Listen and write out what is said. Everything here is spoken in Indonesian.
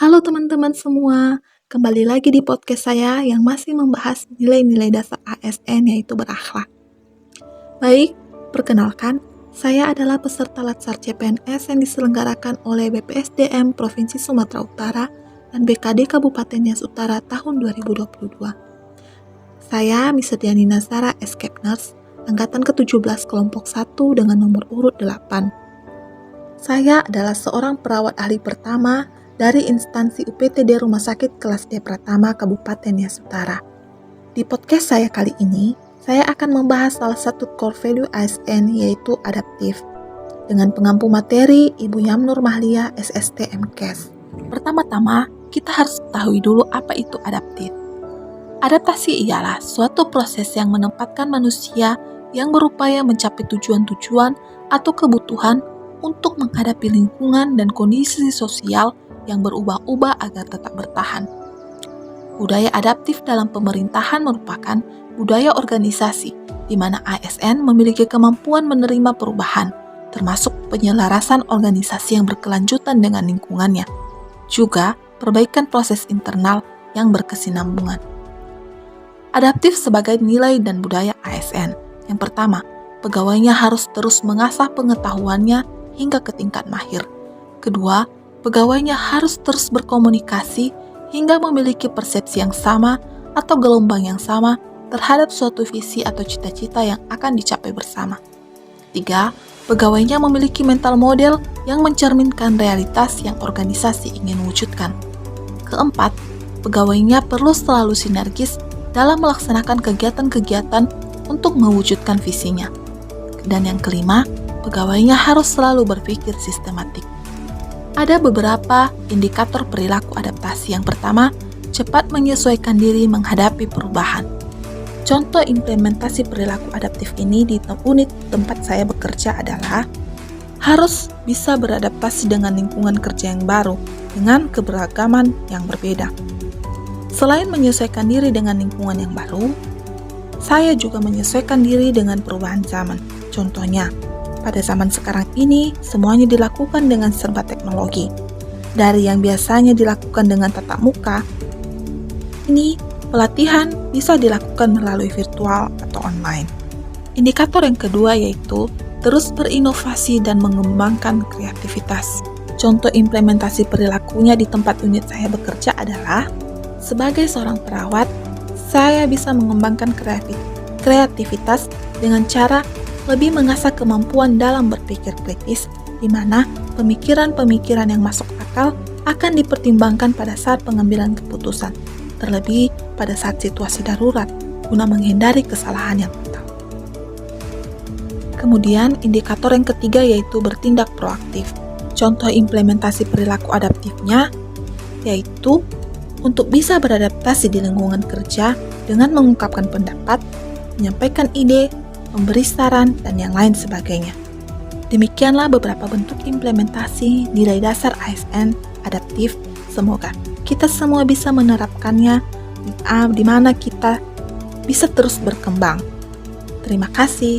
Halo teman-teman semua, kembali lagi di podcast saya yang masih membahas nilai-nilai dasar ASN yaitu berakhlak. Baik, perkenalkan, saya adalah peserta Latsar CPNS yang diselenggarakan oleh BPSDM Provinsi Sumatera Utara dan BKD Kabupaten Nias Utara tahun 2022. Saya Misediani Nazara Escape Nurse, angkatan ke-17 kelompok 1 dengan nomor urut 8. Saya adalah seorang perawat ahli pertama dari instansi UPTD Rumah Sakit Kelas D Pratama Kabupaten Nias Utara. Di podcast saya kali ini, saya akan membahas salah satu core value ASN yaitu adaptif. Dengan pengampu materi Ibu Yamnur Mahlia SST MKes. Pertama-tama, kita harus ketahui dulu apa itu adaptif. Adaptasi ialah suatu proses yang menempatkan manusia yang berupaya mencapai tujuan-tujuan atau kebutuhan untuk menghadapi lingkungan dan kondisi sosial yang berubah-ubah agar tetap bertahan. Budaya adaptif dalam pemerintahan merupakan budaya organisasi di mana ASN memiliki kemampuan menerima perubahan, termasuk penyelarasan organisasi yang berkelanjutan dengan lingkungannya, juga perbaikan proses internal yang berkesinambungan. Adaptif sebagai nilai dan budaya ASN. Yang pertama, pegawainya harus terus mengasah pengetahuannya hingga ke tingkat mahir. Kedua, pegawainya harus terus berkomunikasi hingga memiliki persepsi yang sama atau gelombang yang sama terhadap suatu visi atau cita-cita yang akan dicapai bersama. Ketiga, pegawainya memiliki mental model yang mencerminkan realitas yang organisasi ingin wujudkan. Keempat, pegawainya perlu selalu sinergis dalam melaksanakan kegiatan-kegiatan untuk mewujudkan visinya. Dan yang kelima, pegawainya harus selalu berpikir sistematik. Ada beberapa indikator perilaku adaptasi. Yang pertama, cepat menyesuaikan diri menghadapi perubahan. Contoh implementasi perilaku adaptif ini di unit tempat saya bekerja adalah harus bisa beradaptasi dengan lingkungan kerja yang baru dengan keberagaman yang berbeda. Selain menyesuaikan diri dengan lingkungan yang baru, saya juga menyesuaikan diri dengan perubahan zaman. Contohnya, pada zaman sekarang ini, semuanya dilakukan dengan serba teknologi. Dari yang biasanya dilakukan dengan tatap muka, ini pelatihan bisa dilakukan melalui virtual atau online. Indikator yang kedua yaitu terus berinovasi dan mengembangkan kreativitas. Contoh implementasi perilakunya di tempat unit saya bekerja adalah, sebagai seorang perawat, saya bisa mengembangkan kreativitas dengan cara lebih mengasah kemampuan dalam berpikir kritis, di mana pemikiran-pemikiran yang masuk akal akan dipertimbangkan pada saat pengambilan keputusan, terlebih pada saat situasi darurat, guna menghindari kesalahan yang fatal. Kemudian, indikator yang ketiga yaitu bertindak proaktif. Contoh implementasi perilaku adaptifnya yaitu untuk bisa beradaptasi di lingkungan kerja dengan mengungkapkan pendapat, menyampaikan ide, memberi saran, dan yang lain sebagainya. Demikianlah beberapa bentuk implementasi nilai dasar ASN adaptif. Semoga kita semua bisa menerapkannya di mana kita bisa terus berkembang. Terima kasih.